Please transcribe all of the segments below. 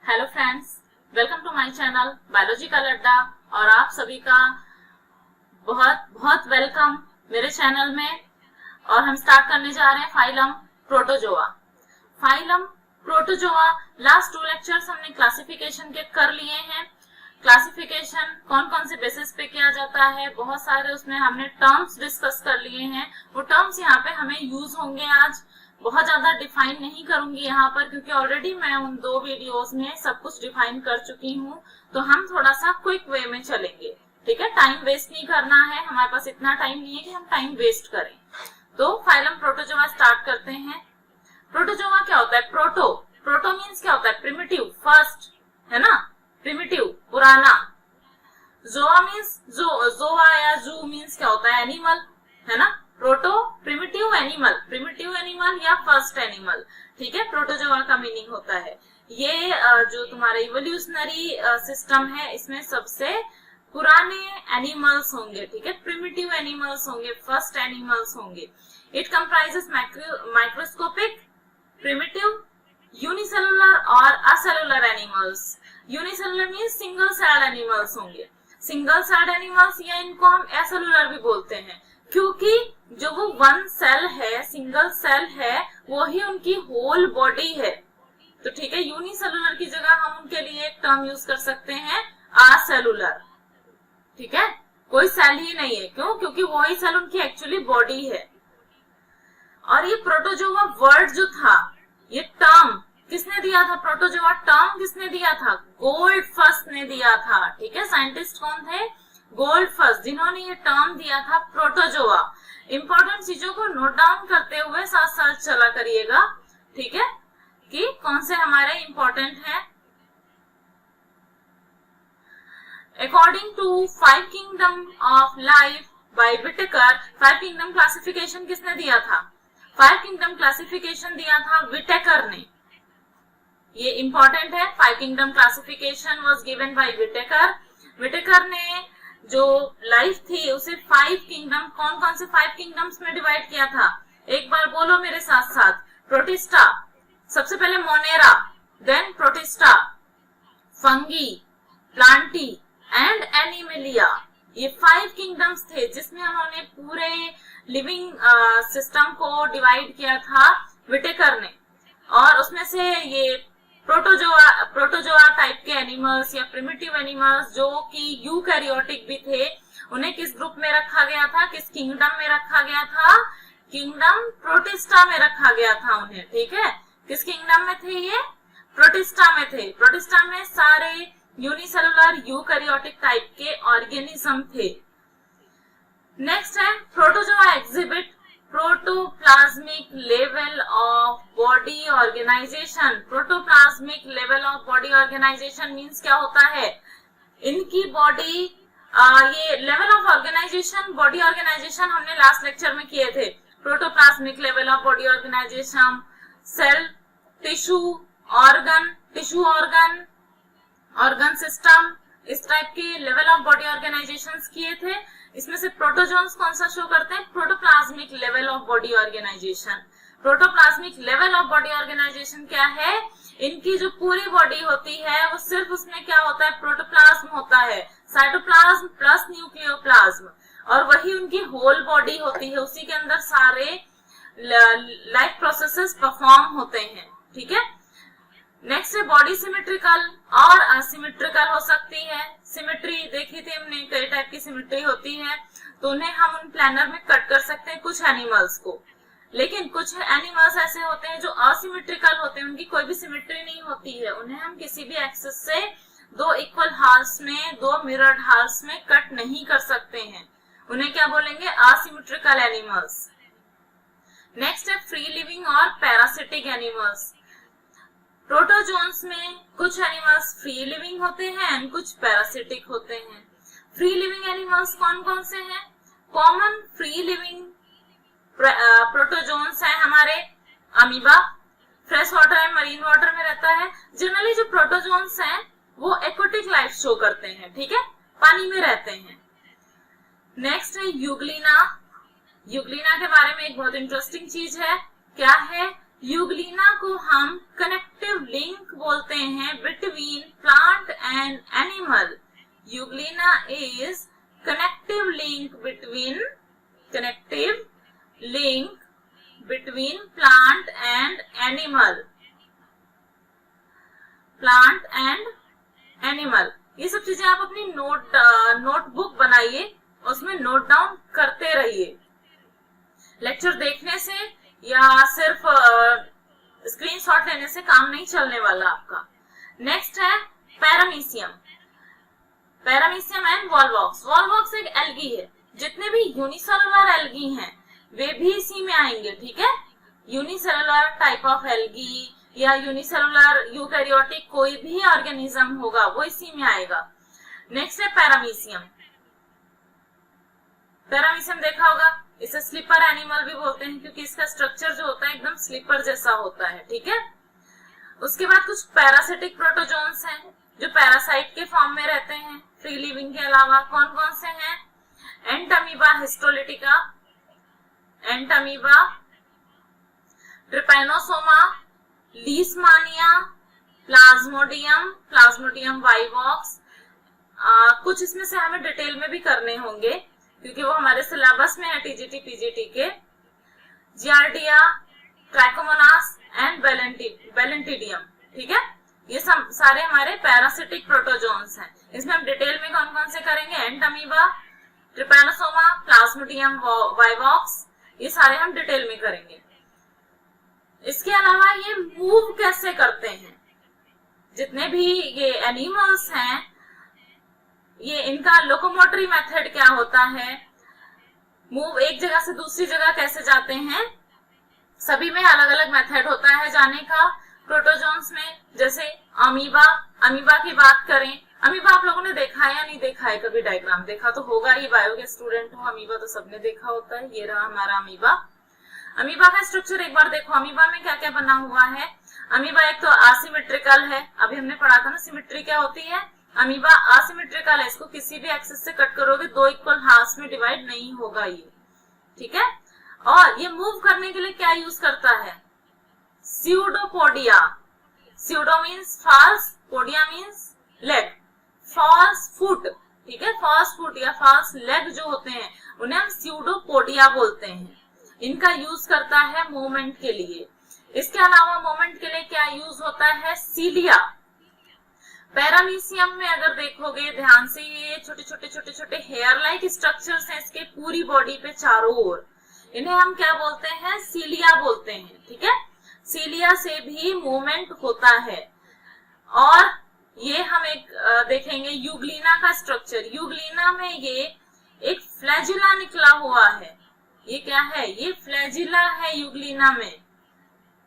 Hello friends, welcome to my channel biology का लड्डा। और आप सभी का बहुत बहुत वेलकम मेरे चैनल में। और हम स्टार्ट करने जा रहे हैं phylum protozoa. Phylum protozoa last 2 lectures हमने क्लासिफिकेशन के कर लिए हैं। क्लासिफिकेशन कौन कौन से बेसिस पे किया जाता है, बहुत सारे उसमें हमने टर्म्स डिस्कस कर लिए हैं। वो टर्म्स यहाँ पे हमें यूज होंगे आज। बहुत ज्यादा डिफाइन नहीं करूंगी यहाँ पर, क्योंकि ऑलरेडी मैं उन 2 वीडियोस में सब कुछ डिफाइन कर चुकी हूँ। तो हम थोड़ा सा क्विक वे में चलेंगे, ठीक है। टाइम वेस्ट नहीं करना है, हमारे पास इतना टाइम नहीं है कि हम टाइम वेस्ट करें। तो फाइलम प्रोटोजोआ स्टार्ट करते हैं। प्रोटोजोआ क्या होता है? प्रोटो मीन्स क्या होता है? प्रिमिटिव, फर्स्ट, है ना, प्रिमिटिव, पुराना। जोआ मीन्स जोआ या जू मीन्स क्या होता है? एनिमल, है ना। प्रोटो प्रिमिटिव एनिमल या फर्स्ट एनिमल, ठीक है। प्रोटोजोआ का मीनिंग होता है ये जो तुम्हारा इवोल्यूशनरी सिस्टम है, इसमें सबसे पुराने एनिमल्स होंगे, ठीक है। प्रिमिटिव एनिमल्स होंगे, फर्स्ट एनिमल्स होंगे। It comprises microscopic, primitive, unicellular और acellular animals. Unicellular means single celled animals होंगे। सिंगल सेल्ड एनिमल्स या इनको हम एसेलुलर भी बोलते हैं, क्योंकि जो वो वन सेल है, सिंगल सेल है, वो ही उनकी होल बॉडी है। तो ठीक है, यूनिसेलुलर की जगह हम उनके लिए एक टर्म यूज कर सकते हैं, असेलुलर, ठीक है। कोई सेल ही नहीं है, क्यों? क्योंकि वही सेल उनकी एक्चुअली बॉडी है। और ये प्रोटोजोआ वर्ड जो था, ये टर्म किसने दिया था? प्रोटोजोआ टर्म किसने दिया था? गोल्डफस्ट ने दिया था, ठीक है। साइंटिस्ट कौन थे? गोल्डफस्ट, जिन्होंने ये टर्म दिया था प्रोटोजोआ। इंपॉर्टेंट चीजों को नोट डाउन करते हुए साथ साथ चला करिएगा, ठीक है, कि कौन से हमारे इंपॉर्टेंट हैं। According to 5 kingdom of life by Whittaker, 5 kingdom classification किसने दिया था? 5 किंगडम क्लासिफिकेशन दिया था विटेकर ने। ये इंपॉर्टेंट है। 5 kingdom classification was given by Whittaker. Whittaker ने जो लाइफ थी उसे 5 किंगडम, कौन कौन से 5 किंगडम्स में डिवाइड किया था? एक बार बोलो मेरे साथ साथ। प्रोटिस्टा, सबसे पहले monera, then protista, fungi, plantae and animalia. ये 5 किंगडम्स थे जिसमें उन्होंने पूरे लिविंग सिस्टम को डिवाइड किया था विटेकर ने। और उसमें से ये प्रोटोजोआ टाइप के एनिमल्स या प्रिमिटिव एनिमल्स जो कि यूकैरियोटिक भी थे, उन्हें किस ग्रुप में रखा गया था? किस किंगडम में रखा गया था? किंगडम प्रोटिस्टा में रखा गया था उन्हें, ठीक है। किस किंगडम में थे ये? प्रोटिस्टा में थे। प्रोटिस्टा में सारे यूनिसेलुलर यूकैरियोटिक टाइप के ऑर्गेनिज्म थे। नेक्स्ट है protozoa exhibit protoplasmic level of body organisation. Protoplasmic level of body organisation means क्या होता है? इनकी बॉडी, ये level of organisation, body organisation हमने लास्ट लेक्चर में किए थे। Protoplasmic level of body organisation, cell, tissue, organ system, इस टाइप के लेवल ऑफ बॉडी ऑर्गेनाइजेशंस किए थे। इसमें से प्रोटोजोन्स कौन सा शो करते हैं? Protoplasmic level of body organisation. Protoplasmic level of body organisation क्या है? इनकी जो पूरी बॉडी होती है वो सिर्फ उसमें क्या होता है? प्रोटोप्लाज्म होता है, साइटोप्लाज्म प्लस न्यूक्लियोप्लाज्म, और वही उनकी होल बॉडी होती है। उसी के अंदर सारे लाइफ प्रोसेसेस परफॉर्म होते हैं, ठीक है। नेक्स्ट है बॉडी सिमेट्रिकल और असिमेट्रिकल हो सकती है। सिमेट्री देखी थी हमने, कई टाइप की सिमेट्री होती है, तो उन्हें हम उन प्लानर में कट कर सकते हैं कुछ एनिमल्स को। लेकिन कुछ एनिमल्स ऐसे होते हैं जो असिमेट्रिकल होते हैं, उनकी कोई भी सिमेट्री नहीं होती है। उन्हें हम किसी भी एक्सिस से 2 इक्वल हाल्स में, 2 मिरर्ड हाल्स में कट नहीं कर सकते हैं। उन्हें क्या बोलेंगे? Asymmetrical animals. नेक्स्ट है फ्री लिविंग और पैरासिटिक एनिमल्स। प्रोटोजोन्स में कुछ एनिमल्स फ्री लिविंग होते हैं एंड कुछ पैरासिटिक होते हैं। फ्री लिविंग एनिमल्स कौन कौन से हैं? कॉमन फ्री लिविंग प्रोटोजोन्स है हमारे amoeba, fresh water and marine water में रहता है। जनरली जो प्रोटोजोन्स हैं वो एक्वेटिक लाइफ शो करते हैं, ठीक है, पानी में रहते हैं। नेक्स्ट है यूग्लिना। यूग्लिना के बारे में एक बहुत इंटरेस्टिंग चीज है, क्या है? यूग्लिना को हम कनेक्टिव लिंक बोलते हैं between plant and animal. Euglena is connective link between plant and animal। ये सब चीजें आप अपनी नोटबुक बनाइए, उसमें नोट डाउन करते रहिए। लेक्चर देखने से या सिर्फ स्क्रीनशॉट लेने से काम नहीं चलने वाला आपका। नेक्स्ट है paramecium. Paramecium and Volvox. Volvox एक एल्गी है। जितने भी यूनिसेलुलर एल्गी हैं वे भी इसी में आएंगे, ठीक है। यूनिसेलुलर टाइप ऑफ एल्गी या यूनिसेलुलर यूकैरियोटिक कोई भी ऑर्गेनिज्म होगा वो इसी में आएगा। नेक्स्ट है पैरामीशियम। पैरामीशियम देखा होगा, इसे स्लीपर एनिमल भी बोलते हैं क्योंकि इसका स्ट्रक्चर जो होता है एकदम स्लीपर जैसा होता है, ठीक है। उसके बाद कुछ पैरासिटिक प्रोटोजोन्स हैं जो पैरासाइट के फॉर्म में रहते हैं फ्री लिविंग के अलावा। कौन कौन से हैं? Entamoeba histolytica, Entamoeba, Trypanosoma, Leishmania, Plasmodium, Plasmodium vivax. कुछ इसमें से हमें डिटेल में भी करने होंगे क्योंकि वो हमारे सिलेबस में है टीजीटी पीजीटी के। जियार्डिया, ट्राइकोमोनास एंड बेलेंटिडियम, ठीक है। ये सब सारे हमारे पैरासिटिक प्रोटोजोन्स हैं। इसमें हम डिटेल में कौन कौन से करेंगे? एंटमीबा, ट्रिपैनोसोमा, प्लाज्मोडियम वाइवॉक्स, ये सारे हम डिटेल में करेंगे। इसके अलावा ये मूव कैसे करते हैं? जितने भी ये एनिमल्स हैं, ये इनका लोकोमोटरी मेथड क्या होता है, मूव एक जगह से दूसरी जगह कैसे जाते हैं, सभी में अलग अलग मेथड होता है जाने का। प्रोटोजोन्स में जैसे अमीबा की बात करें, अमीबा आप लोगों ने देखा है या नहीं देखा है? कभी डायग्राम देखा तो होगा ही, बायो के स्टूडेंट हो, अमीबा तो सबने देखा होता है। ये रहा हमारा अमीबा। अमीबा का स्ट्रक्चर एक बार देखो, अमीबा में क्या क्या बना हुआ है। अमीबा एक तो असिमेट्रिकल है, अभी हमने पढ़ा था ना सिमेट्री क्या होती है। अमीबा असिमेट्रिकल है, इसको किसी भी एक्सिस से कट करोगे दो इक्वल हाफ्स में डिवाइड नहीं होगा ये, ठीक है। और ये मूव करने के लिए क्या यूज करता है? Pseudopodia. Pseudo means false, podia means leg. False foot, ठीक है। फॉल्स फुट या फॉल्स लेग जो होते हैं उन्हें हम स्यूडोपोडिया बोलते हैं। इनका यूज करता है मूवमेंट के लिए। इसके अलावा मूवमेंट के लिए क्या यूज होता है? सीलिया। पैरामीशियम में अगर देखोगे ध्यान से, ये छोटे छोटे हेयर लाइक स्ट्रक्चर्स हैं इसके पूरी बॉडी पे चारों ओर। इन्हें हम क्या बोलते हैं? सीलिया बोलते हैं, ठीक है। सीलिया से भी मूवमेंट होता है। और ये हम एक देखेंगे यूग्लिना का स्ट्रक्चर। यूग्लिना में ये एक फ्लैजिला निकला हुआ है। ये क्या है? ये फ्लैजिला है यूग्लिना में,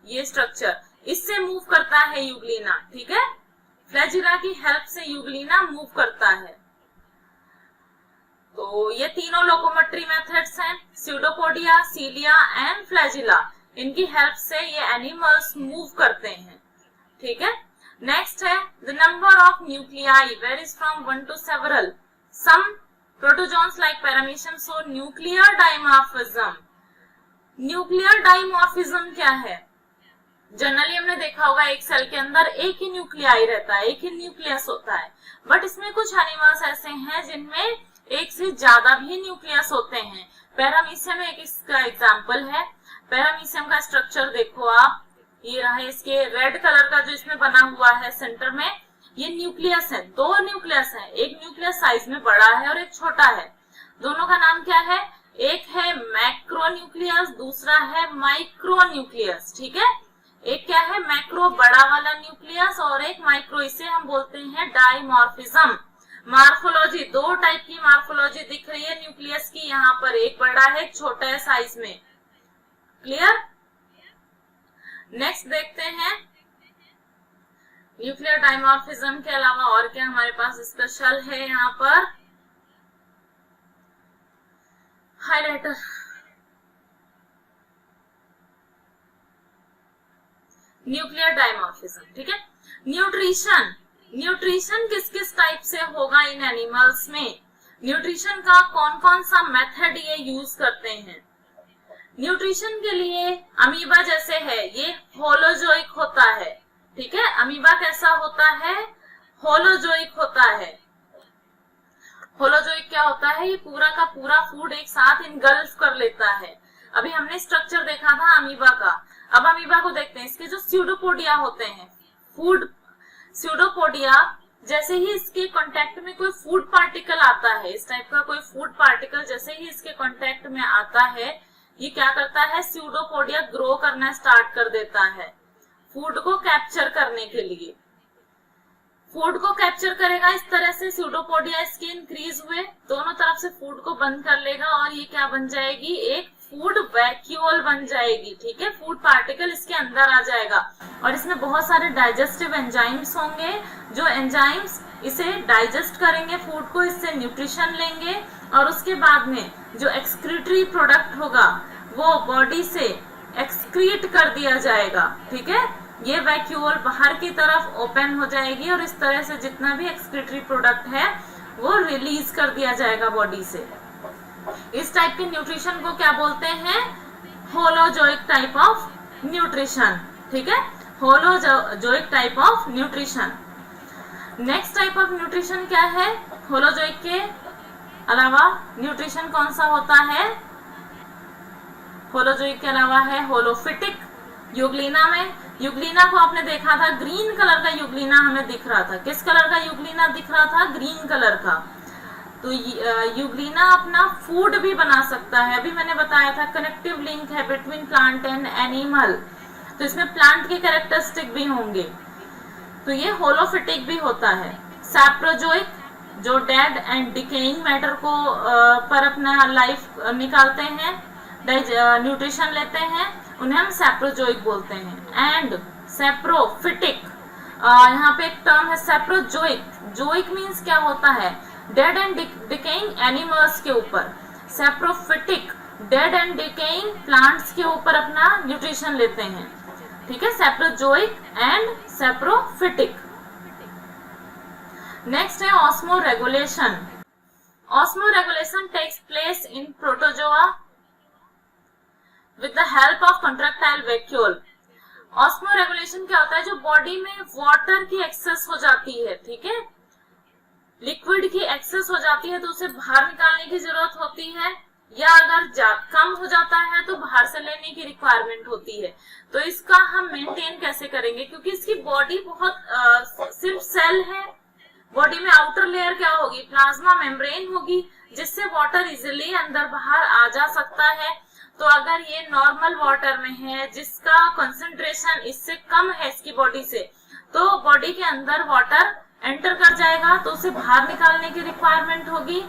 ये स्ट्रक्चर, इससे मूव करता है यूग्लिना, ठीक है। फ्लैजिला की हेल्प से यूग्लिना मूव करता है। तो ये तीनों लोकोमोटरी मेथड्स हैं, स्यूडोपोडिया, सीलिया एंड फ्लैजिला। इनकी हेल्प से ये एनिमल्स मूव करते हैं, ठीक है। नेक्स्ट है the number of nuclei varies from 1 to several. Some protozoans like paramecium show nuclear dimorphism. Nuclear dimorphism क्या है? जनरली हमने देखा होगा एक सेल के अंदर एक ही न्यूक्लियाई रहता है, एक ही न्यूक्लियस होता है। बट इसमें कुछ एनिमल्स ऐसे हैं जिनमें एक से ज्यादा भी न्यूक्लियस होते हैं। पैरामीशियम एक इसका एग्जाम्पल है। पैरामीशियम का स्ट्रक्चर देखो आप, ये रहा इसके रेड कलर का जो इसमें बना हुआ है सेंटर में, ये न्यूक्लियस है। दो न्यूक्लियस है, एक न्यूक्लियस साइज में बड़ा है और एक छोटा है। दोनों का नाम क्या है? एक है मैक्रोन्यूक्लियस, दूसरा है माइक्रोन्यूक्लियस, ठीक है। एक क्या है? मैक्रो बड़ा वाला न्यूक्लियस और एक माइक्रो, इसे हम बोलते हैं डाइमॉर्फिज्म। मार्फोलॉजी, दो टाइप की मार्फोलॉजी दिख रही है न्यूक्लियस की, यहाँ पर एक बड़ा है एक छोटा है साइज में। क्लियर? नेक्स्ट देखते हैं न्यूक्लियर डाइमॉर्फिज्म के अलावा और क्या हमारे पास स्पेशल है। यहाँ पर हाइलाइटर, न्यूक्लियर डाइमॉर्फिज्म, ठीक है। न्यूट्रिशन, न्यूट्रिशन किस किस टाइप से होगा इन एनिमल्स में? न्यूट्रिशन का कौन कौन सा मेथड ये यूज करते हैं? न्यूट्रिशन के लिए अमीबा जैसे है ये होलोजोइक होता है, ठीक है। अमीबा कैसा होता है? होलोजोइक होता है। होलोजोइक क्या होता है? ये पूरा का पूरा फूड एक साथ इनगल्फ कर लेता है। अभी हमने स्ट्रक्चर देखा था अमीबा का, अब अमीबा को देखते हैं। इसके जो स्यूडोपोडिया होते हैं, फूड स्यूडोपोडिया, जैसे ही इसके कांटेक्ट में कोई फूड पार्टिकल आता है, इस टाइप का कोई फूड पार्टिकल जैसे ही इसके कांटेक्ट में आता है, ये क्या करता है? स्यूडोपोडिया ग्रो करना स्टार्ट कर देता है फूड को कैप्चर करने के लिए। फूड को कैप्चर करेगा इस तरह से, स्यूडोपोडिया इसके इंक्रीज हुए, दोनों तरफ से फूड को बंद कर लेगा और ये क्या बन जाएगी? एक फूड वैक्यूल बन जाएगी, ठीक है। फूड पार्टिकल इसके अंदर आ जाएगा और इसमें बहुत सारे डाइजेस्टिव एंजाइम्स होंगे, जो एंजाइम्स इसे डाइजेस्ट करेंगे फूड को, इससे न्यूट्रिशन लेंगे और उसके बाद में जो एक्सक्रीटरी प्रोडक्ट होगा वो बॉडी से एक्सक्रीट कर दिया जाएगा, ठीक है। ये वैक्यूल बाहर की तरफ ओपन हो जाएगी और इस तरह से जितना भी एक्सक्रीटरी प्रोडक्ट है वो रिलीज कर दिया जाएगा बॉडी से। इस टाइप के न्यूट्रिशन को क्या बोलते हैं? होलोजोइक टाइप ऑफ न्यूट्रिशन, ठीक है। Holozoic type of nutrition. Next type of nutrition क्या है? होलोजोइक के अलावा न्यूट्रिशन कौन सा होता है? होलोजोइक के अलावा है होलोफिटिक। यूग्लिना में, यूग्लिना को आपने देखा था, ग्रीन कलर का यूग्लिना हमें दिख रहा था। किस कलर का यूग्लिना दिख रहा था? ग्रीन कलर का। तो यूग्लिना अपना फूड भी बना सकता है। अभी मैंने बताया था कनेक्टिव लिंक है बिटवीन प्लांट एंड एनिमल, तो इसमें प्लांट के कैरेक्टरिस्टिक भी होंगे, तो ये होलोफिटिक भी होता है। सैप्रोजोइक, जो डेड एंड डिकेइंग मैटर को पर अपना लाइफ निकालते हैं, न्यूट्रिशन लेते हैं, उन्हें हम सैप्रोजोइक बोलते हैं। एंड सैप्रोफिटिक, यहाँ पे एक टर्म है सैप्रोजोइक। जोइक मीन्स क्या होता है? डेड एंड डिकेइंग एनिमल्स के ऊपर। Saprophytic, dead and decaying plants के ऊपर अपना न्यूट्रिशन लेते हैं, ठीक है। Saprozoic and saprophytic. नेक्स्ट है osmoregulation. Osmoregulation takes place in protozoa with the help of contractile vacuole। Osmoregulation क्या होता है? जो बॉडी में वाटर की एक्सेस हो जाती है, ठीक है, लिक्विड की एक्सेस हो जाती है, तो उसे बाहर निकालने की जरूरत होती है, या अगर कम हो जाता है तो बाहर से लेने की रिक्वायरमेंट होती है। तो इसका हम मेंटेन कैसे करेंगे? क्योंकि इसकी बॉडी बहुत सिर्फ सेल है, बॉडी में आउटर लेयर क्या होगी? प्लाज्मा मेम्ब्रेन होगी, जिससे वाटर इजिली अंदर बाहर आ जा सकता है। तो अगर ये नॉर्मल वाटर में है जिसका कंसंट्रेशन इससे कम है इसकी बॉडी से, तो बॉडी के अंदर वाटर एंटर कर जाएगा, तो उसे बाहर निकालने की रिक्वायरमेंट होगी।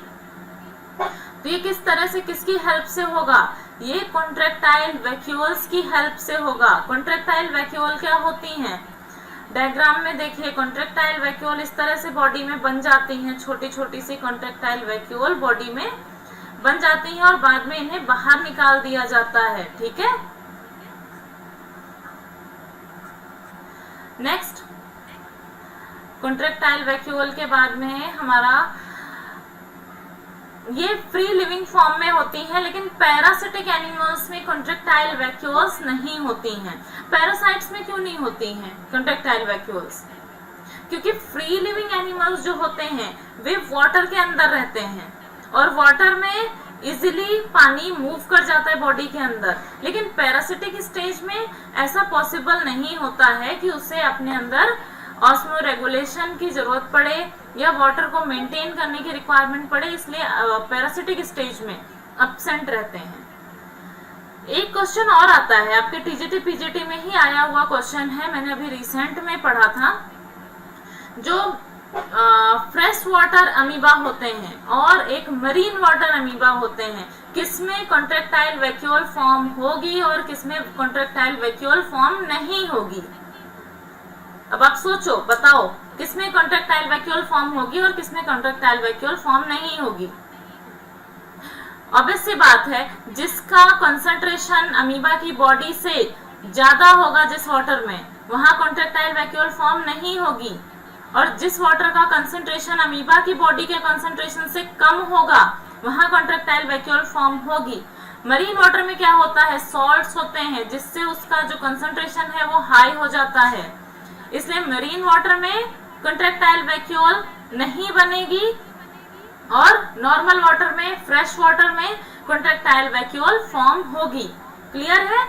तो ये किस तरह से, किसकी हेल्प से होगा? ये कॉन्ट्रैक्टाइल वैक्यूल्स की हेल्प से होगा। कॉन्ट्रैक्टाइल वैक्यूल क्या होती हैं? डायग्राम में देखिए, कॉन्ट्रैक्टाइल वैक्यूल इस तरह से बॉडी में बन जाती हैं, छोटी छोटी सी कॉन्ट्रैक्टाइल वैक्यूल बॉडी में बन जाती हैं और बाद में इन्हें बाहर निकाल दिया जाता है, ठीक है। नेक्स्ट, कॉन्ट्रैक्टाइल वैक्यूल के बाद में हमारा ये फ्री लिविंग फॉर्म में होती हैं, लेकिन पैरासिटिक एनिमल्स में कॉन्ट्रैक्टाइल वैक्यूल्स नहीं होती हैं। पैरासाइट्स में क्यों नहीं होती हैं कॉन्ट्रैक्टाइल वैक्यूल्स? क्योंकि फ्री लिविंग एनिमल्स जो होते हैं वे वाटर के अंदर रहते हैं और वाटर में इजीली पानी मूव कर जाता है बॉडी के अंदर, लेकिन पैरासिटिक स्टेज में ऐसा पॉसिबल नहीं होता है कि उसे अपने अंदर ऑस्मोरेगुलेशन की जरूरत पड़े या वाटर को मेंटेन करने की रिक्वायरमेंट पड़े, इसलिए पैरासिटिक स्टेज में एब्सेंट रहते हैं। एक क्वेश्चन और आता है आपके टीजीटी पीजीटी में ही आया हुआ क्वेश्चन है, मैंने अभी रिसेंट में पढ़ा था। जो फ्रेश वाटर अमीबा होते हैं और एक मरीन वाटर अमीबा होते हैं, किसमें कॉन्ट्रैक्टाइल वैक्यूल फॉर्म होगी और किसमें कॉन्ट्रैक्टाइल वैक्यूल फॉर्म नहीं होगी? अब आप सोचो, बताओ किसमें कॉन्ट्रैक्टाइल वैक्यूल फॉर्म होगी और किसमें कॉन्ट्रैक्टाइल वैक्यूल फॉर्म नहीं होगी? ऑब्वियस सी बात है, जिसका कंसंट्रेशन अमीबा की बॉडी से ज्यादा होगा जिस वाटर में, वहां कॉन्ट्रैक्टाइल वैक्यूल फॉर्म नहीं होगी, और जिस वाटर का कंसंट्रेशन अमीबा की बॉडी के कंसंट्रेशन से कम होगा वहां कॉन्ट्रैक्टाइल वैक्यूल फॉर्म होगी। मरीन वाटर में क्या होता है, सॉल्ट्स होते हैं जिससे उसका जो कंसंट्रेशन है वो हाई हो जाता है, इसलिए मरीन वाटर में कंट्रैक्टाइल वैक्यूल नहीं बनेगी और नॉर्मल वाटर में, फ्रेश वाटर में कंट्रैक्टाइल वैक्यूल फॉर्म होगी। क्लियर है,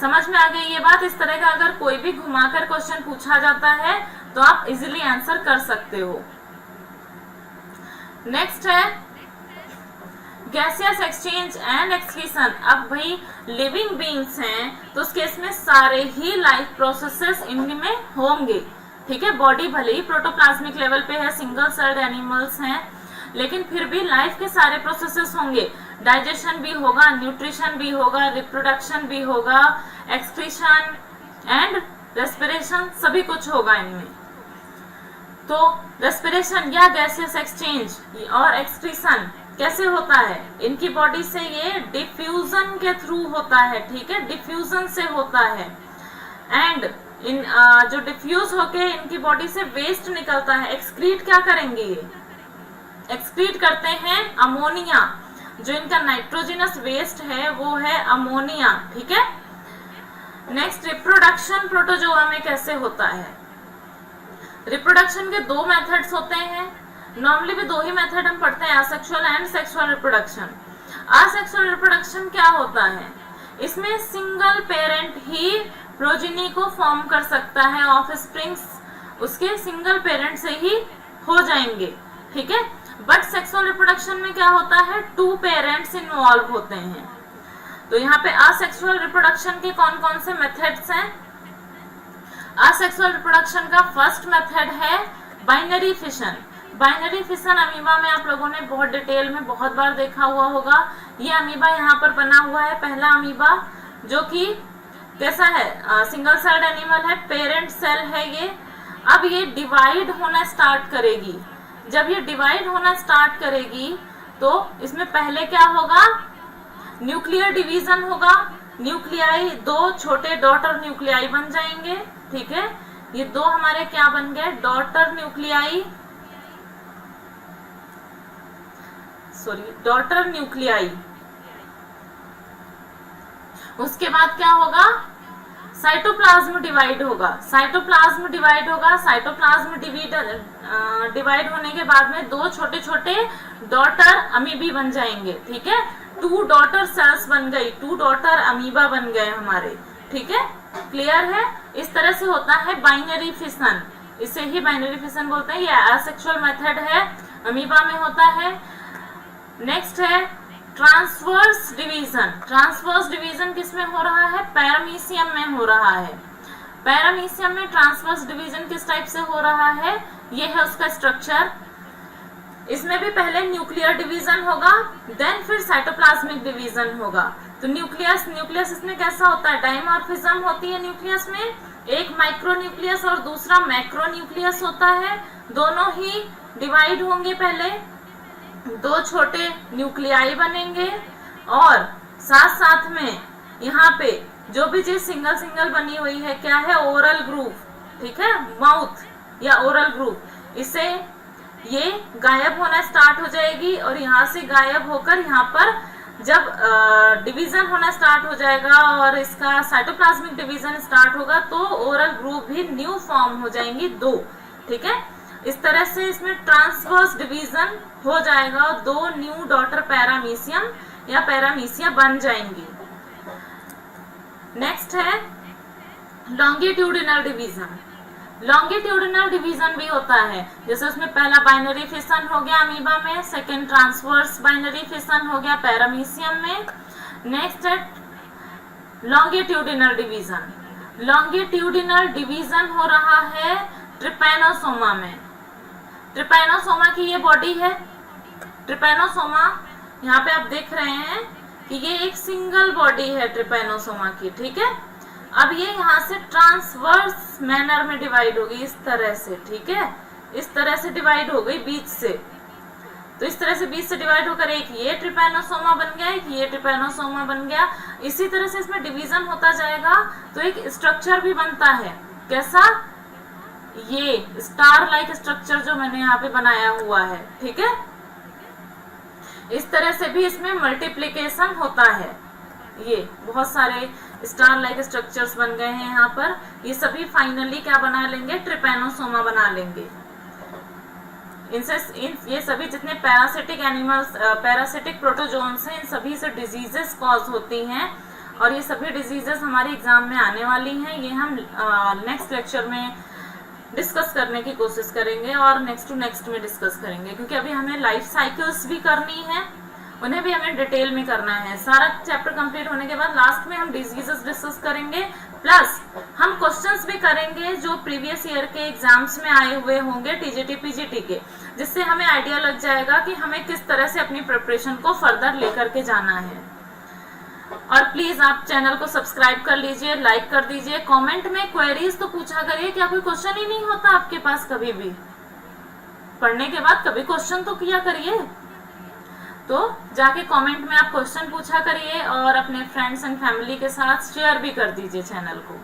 समझ में आ गई ये बात। इस तरह का अगर कोई भी घुमाकर क्वेश्चन पूछा जाता है तो आप इजीली आंसर कर सकते हो। नेक्स्ट है गैसियस एक्सचेंज एंड एक्सक्रीशन। अब भाई लिविंग बीइंग्स हैं तो उस केस में सारे ही लाइफ प्रोसेसेस इनमें होंगे, ठीक है। बॉडी भले ही प्रोटोप्लाज्मिक लेवल पे है, सिंगल सेल्ड एनिमल्स हैं, लेकिन फिर भी लाइफ के सारे प्रोसेसेस होंगे। डाइजेशन भी होगा, न्यूट्रिशन भी होगा, रिप्रोडक्शन भी होगा, एक्सक्रीशन एंड रेस्पिरेशन, सभी कुछ होगा इनमें। तो रेस्पिरेशन या गैसियस एक्सचेंज और एक्सक्रीशन कैसे होता है, इनकी बॉडी से ये डिफ्यूजन के थ्रू होता है, ठीक है, डिफ्यूजन से होता है। एंड इन जो डिफ्यूज होके इनकी बॉडी से वेस्ट निकलता है, एक्सक्रीट क्या करेंगे, ये एक्सक्रीट करते हैं अमोनिया। जो इनका नाइट्रोजनस वेस्ट है वो है अमोनिया, ठीक है। नेक्स्ट रिप्रोडक्शन प्रोटोजोआ में कैसे होता है। रिप्रोडक्शन के दो मेथड्स होते हैं, नॉर्मली भी दो ही मेथड हम पढ़ते हैं, asexual and sexual reproduction. Asexual reproduction क्या होता है, इसमें सिंगल पेरेंट ही प्रोजेनी को फॉर्म कर सकता है, ऑफस्प्रिंग्स उसके सिंगल पेरेंट से ही हो जाएंगे, ठीक है। बट सेक्सुअल रिप्रोडक्शन में क्या होता है, टू पेरेंट्स इन्वॉल्व होते हैं। तो यहाँ पे असेक्सुअल रिप्रोडक्शन के कौन कौन से मेथड्स हैं। असेक्सुअल रिप्रोडक्शन का फर्स्ट मेथड है binary fission. Binary fission amoeba में आप लोगों ने बहुत डिटेल में बहुत बार देखा हुआ होगा। ये अमीबा यहाँ पर बना हुआ है, पहला अमीबा, जो कि कैसा है, सिंगल सेल्ड एनिमल है, पेरेंट सेल है ये। अब ये डिवाइड होना स्टार्ट करेगी। जब ये डिवाइड होना स्टार्ट करेगी तो इसमें पहले क्या होगा, न्यूक्लियर डिवीजन होगा। न्यूक्लियाई, दो छोटे डॉटर न्यूक्लियाई बन जाएंगे, ठीक है। ये दो हमारे क्या बन गए, डॉटर न्यूक्लियाई, डॉटर न्यूक्लियाई। उसके बाद क्या होगा, साइटोप्लाज्म डिवाइड होगा। साइटोप्लाज्म डिवाइड होगा, साइटोप्लाज्म डिवाइड होने के बाद में दो छोटे छोटे डॉटर अमीबी बन जाएंगे, ठीक है। टू डॉटर सेल्स बन गई, टू डॉटर अमीबा बन गए हमारे, ठीक है। क्लियर है, इस तरह से होता है बाइनरी फिशन, इसे ही बाइनरी फिशन बोलते हैं। ये असेक्सुअल मेथड है, अमीबा में होता है। नेक्स्ट है ट्रांसवर्स डिवीजन। ट्रांसवर्स डिवीजन किसमें हो रहा है, पैरामीशियम में हो रहा है। पैरामीशियम में ट्रांसवर्स डिवीजन किस टाइप से हो रहा है, ये है उसका स्ट्रक्चर। इसमें भी पहले न्यूक्लियर डिवीजन होगा, देन फिर साइटोप्लाज्मिक डिवीजन होगा। तो न्यूक्लियस इसमें कैसा होता है, डाइमॉर्फिज्म होती है न्यूक्लियस में, एक माइक्रो न्यूक्लियस और दूसरा मैक्रो न्यूक्लियस होता है। दोनों ही डिवाइड होंगे, पहले दो छोटे न्यूक्लियाई बनेंगे और साथ साथ में यहाँ पे जो भी चीज सिंगल सिंगल बनी हुई है क्या है, ओरल ग्रूव, ठीक है, माउथ या ओरल ग्रूव, इससे ये गायब होना स्टार्ट हो जाएगी और यहाँ से गायब होकर यहाँ पर जब डिवीजन होना स्टार्ट हो जाएगा और इसका साइटोप्लाज्मिक डिवीजन स्टार्ट होगा तो ओरल ग्रूव भी न्यू फॉर्म हो जाएंगी दो, ठीक है। इस तरह से इसमें ट्रांसवर्स डिवीजन हो जाएगा और दो न्यू डॉटर पैरामीशियम या पैरामीशिया बन जाएंगी। नेक्स्ट है लॉन्गिट्यूडिनल डिवीजन। लॉन्गिट्यूडिनल डिवीजन भी होता है, जैसे उसमें पहला बाइनरी फिशन हो गया अमीबा में, सेकंड ट्रांसवर्स बाइनरी फिशन हो गया पैरामीशियम में। नेक्स्ट है लॉन्गिट्यूडिनल डिवीजन। लॉन्गिट्यूडिनल डिवीजन हो रहा है ट्रिपैनोसोमा में। ट्रिपैनोसोमा की ये बॉडी है, ट्रिपैनोसोमा यहाँ पे आप देख रहे हैं कि ये एक सिंगल बॉडी है ट्रिपैनोसोमा की, ठीक है। अब ये यहाँ से ट्रांसवर्स मैनर में डिवाइड होगी इस तरह से, ठीक है, इस तरह से डिवाइड हो गई बीच से। तो इस तरह से बीच से डिवाइड होकर एक ये ट्रिपैनोसोमा बन गया, एक ये ट्रिपैनोसोमा बन गया। इसी तरह से इसमें डिवीजन होता जाएगा तो एक स्ट्रक्चर भी बनता है, कैसा, ये स्टार लाइक स्ट्रक्चर जो मैंने यहाँ पे बनाया हुआ है, ठीक है। इस तरह से भी इसमें मल्टीप्लिकेशन होता है, ये बहुत सारे स्टार लाइक स्ट्रक्चर्स बन गए हैं यहाँ पर। ये सभी फाइनली क्या बना लेंगे, ट्रिपैनोसोमा बना लेंगे। ये सभी जितने पैरासिटिक एनिमल्स, पैरासिटिक प्रोटोजोन्स हैं, इन सभी से डिजीजेस कॉज होती हैं और ये सभी डिजीजेस हमारे एग्जाम में आने वाली हैं। ये हम नेक्स्ट लेक्चर में डिस्कस करने की कोशिश करेंगे और नेक्स्ट टू नेक्स्ट में डिस्कस करेंगे, क्योंकि अभी हमें लाइफ साइकिल्स भी करनी है, उन्हें भी हमें डिटेल में करना है। सारा चैप्टर कंप्लीट होने के बाद लास्ट में हम डिजीजेस डिस्कस करेंगे, प्लस हम क्वेश्चंस भी करेंगे जो प्रीवियस ईयर के एग्जाम्स में आए हुए होंगे टीजीटी पीजीटी के, जिससे हमें आइडिया लग जाएगा कि हमें किस तरह से अपनी प्रिपरेशन को फर्दर लेकर के जाना है। और प्लीज आप चैनल को सब्सक्राइब कर लीजिए, लाइक कर दीजिए, कमेंट में क्वेरीज तो पूछा करिए। क्या कोई क्वेश्चन ही नहीं होता आपके पास कभी भी? पढ़ने के बाद कभी क्वेश्चन तो किया करिए। तो जाके कमेंट में आप क्वेश्चन पूछा करिए और अपने फ्रेंड्स एंड फैमिली के साथ शेयर भी कर दीजिए चैनल को,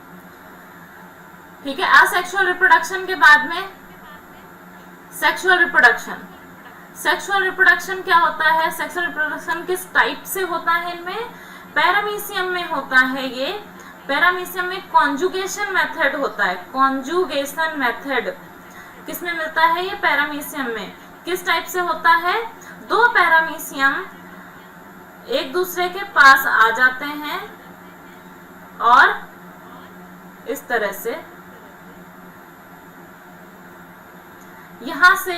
ठीक है। असेक्सुअल रिप्रोडक्शन के बाद में सेक्सुअल रिप्रोडक्शन। सेक्सुअल रिप्रोडक्शन क्या होता है, सेक्सुअल रिप्रोडक्शन किस टाइप से होता है? इनमें पैरामीशियम में होता है। ये पैरामीशियम में कॉन्जुगेशन मेथड होता है। कॉन्जुगेशन मेथड किसमें मिलता है? ये पैरामीशियम में। किस टाइप से होता है? दो पैरामीशियम एक दूसरे के पास आ जाते हैं और इस तरह से यहां से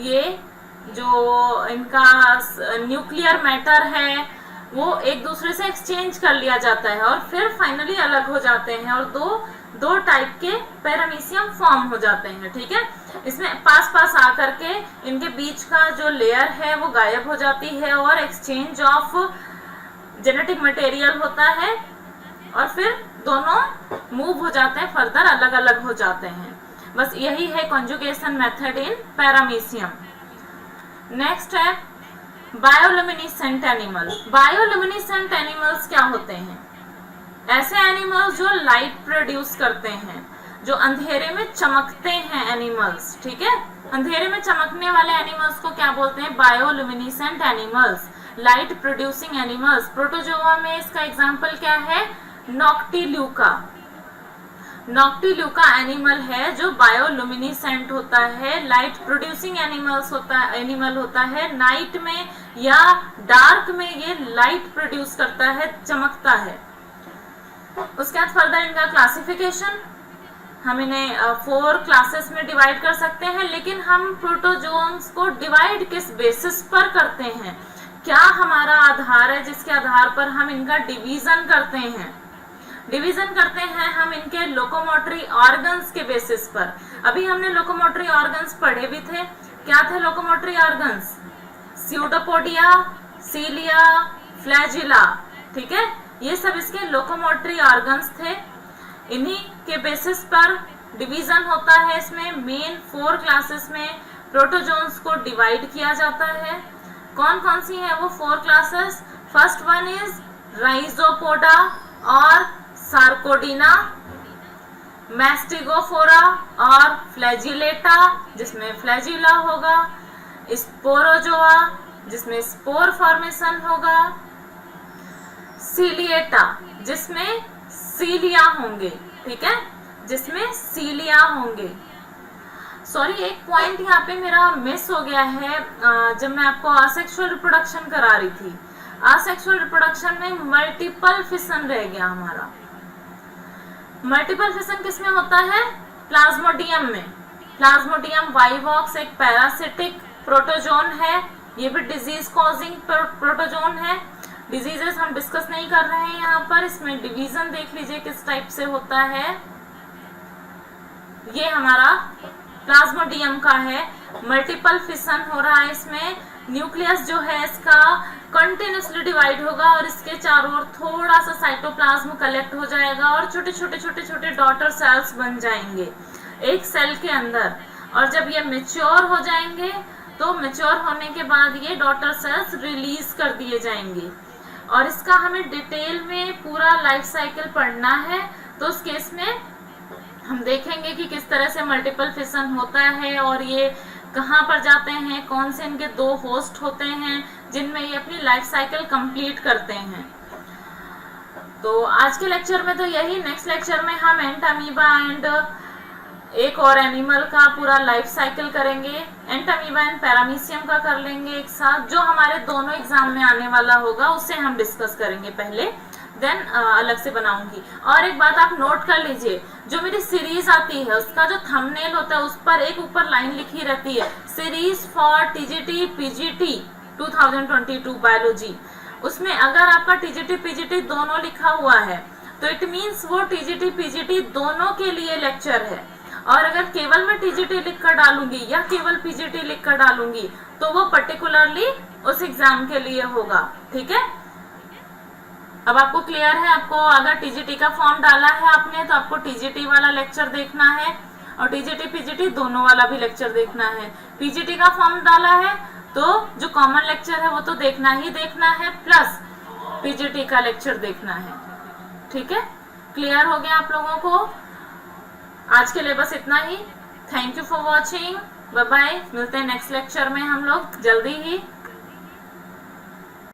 ये जो इनका न्यूक्लियर मैटर है वो एक दूसरे से एक्सचेंज कर लिया जाता है और फिर फाइनली अलग हो जाते हैं और दो टाइप के पैरामीशियम फॉर्म हो जाते हैं, ठीक है। इसमें पास पास आकर के इनके बीच का जो लेयर है वो गायब हो जाती है और एक्सचेंज ऑफ जेनेटिक मटेरियल होता है और फिर दोनों मूव हो जाते हैं, फर्दर अलग अलग हो जाते हैं। बस यही है conjugation method in paramecium. Next है बायोल्यूमिनेसेंट एनिमल। बायोल्यूमिनेसेंट एनिमल्स क्या होते हैं? ऐसे एनिमल्स जो लाइट प्रोड्यूस करते हैं, जो अंधेरे में चमकते हैं एनिमल्स, ठीक है। अंधेरे में चमकने वाले एनिमल्स को क्या बोलते हैं? Bioluminescent animals, light producing animals. Protozoa में इसका एग्जांपल क्या है? नॉक्टिल्यूका। नॉक्टिल्यूका एनिमल है जो बायोल्यूमिनेसेंट होता है, लाइट प्रोड्यूसिंग एनिमल होता है। नाइट में या डार्क में ये लाइट प्रोड्यूस करता है, चमकता है। उसके बाद फर्दर इनका क्लासिफिकेशन, हम इन्हें 4 क्लासेस में डिवाइड कर सकते हैं, लेकिन हम प्रोटोजोन्स को डिवाइड किस बेसिस पर करते हैं? क्या हमारा आधार है जिसके आधार पर हम इनका डिवीजन करते हैं? डिवीजन करते हैं हम इनके लोकोमोटरी ऑर्गन्स के बेसिस पर। अभी हमने लोकोमोटरी ऑर्गन्स पढ़े भी थे। क्या थे लोकोमोटरी ऑर्गन्स? स्यूडोपोडिया, सीलिया, फ्लैजिला, ठीक है। ये सब इसके लोकोमोटरी ऑर्गन्स थे। इन्हीं के बेसिस पर डिवीजन होता है। इसमें मेन 4 क्लासेस में प्रोटोजोन्स को डिवाइड किया जाता है। कौन कौन सी है वो 4 classes? First one is Rhizopoda और सार्कोडिना, मैस्टिगोफोरा और फ्लैजिलेटा जिसमें फ्लैजिला होगा, स्पोरोजोआ जिसमें स्पोर फॉर्मेशन होगा, सीलिएटा जिसमें सीलिया होंगे, ठीक है, जिसमें सीलिया होंगे। सॉरी, एक पॉइंट यहाँ पे मेरा मिस हो गया है जब मैं आपको असेक्सुअल रिप्रोडक्शन करा रही थी। असेक्सुअल रिप्रोडक्शन में मल्टीपल फिशन रह गया हमारा। मल्टीपल फिशन किसमें होता है? प्लाज्मोडियम में। प्लाज्मोडियम वाइवॉक्स एक पैरासिटिक प्रोटोजोन है, ये भी डिजीज कॉजिंग प्रोटोजोन है। डिजीजेस हम डिस्कस नहीं कर रहे हैं यहाँ पर। इसमें डिवीजन देख लीजिए किस टाइप से होता है। ये हमारा प्लाज्मोडियम का है, मल्टीपल फिशन हो रहा है। इसमें न्यूक्लियस जो है इसका कंटिन्यूसली डिवाइड होगा और इसके चारों ओर थोड़ा सा साइटोप्लाज्म कलेक्ट हो जाएगा और छोटे छोटे डॉटर सेल्स बन जाएंगे एक सेल के अंदर। और जब ये मैच्योर हो जाएंगे तो मैच्योर होने के बाद ये डॉटर सेल्स रिलीज कर दिए जाएंगे। और इसका हमें डिटेल में पूरा लाइफ साइकिल पढ़ना है, तो उस केस में हम देखेंगे कि किस तरह से मल्टीपल फिशन होता है और ये कहाँ पर जाते हैं, कौन से इनके 2 होस्ट होते हैं जिनमें ये अपनी लाइफ साइकिल कंप्लीट करते हैं। तो आज के लेक्चर में तो यही, नेक्स्ट लेक्चर में हम एंट अमीबा एंड एक और एनिमल का पूरा लाइफ साइकिल करेंगे, एंट अमीबा एंड पैरामीशियम का कर लेंगे एक साथ, जो हमारे दोनों एग्जाम में आने वाला होगा उससे हम डिस्कस करेंगे पहले, देन अलग से बनाऊंगी। और एक बात आप नोट कर लीजिए, जो मेरी सीरीज आती है उसका जो थंबनेल होता है उस पर एक ऊपर लाइन लिखी रहती है, series for TGT PGT 2022 biology. उसमें अगर आपका टीजीटी पीजीटी दोनों लिखा हुआ है तो इट मीन्स वो टीजीटी पीजीटी दोनों के लिए लेक्चर है। और अगर केवल मैं टीजीटी लिख कर डालूंगी या केवल पीजीटी लिख कर डालूंगी तो वो पर्टिकुलरली उस एग्जाम के लिए होगा। ठीक है, अब आपको क्लियर है। आपको अगर टीजीटी का फॉर्म डाला है आपने तो आपको टीजीटी वाला लेक्चर देखना है और टीजीटी पीजीटी दोनों वाला भी लेक्चर देखना है। पीजीटी का फॉर्म डाला है तो जो कॉमन लेक्चर है वो तो देखना ही देखना है, प्लस पीजीटी का लेक्चर देखना है। ठीक है, क्लियर हो गया आप लोगों को? आज के लिए बस इतना ही। Thank you for watching, bye bye. मिलते हैं नेक्स्ट लेक्चर में हम लोग जल्दी ही।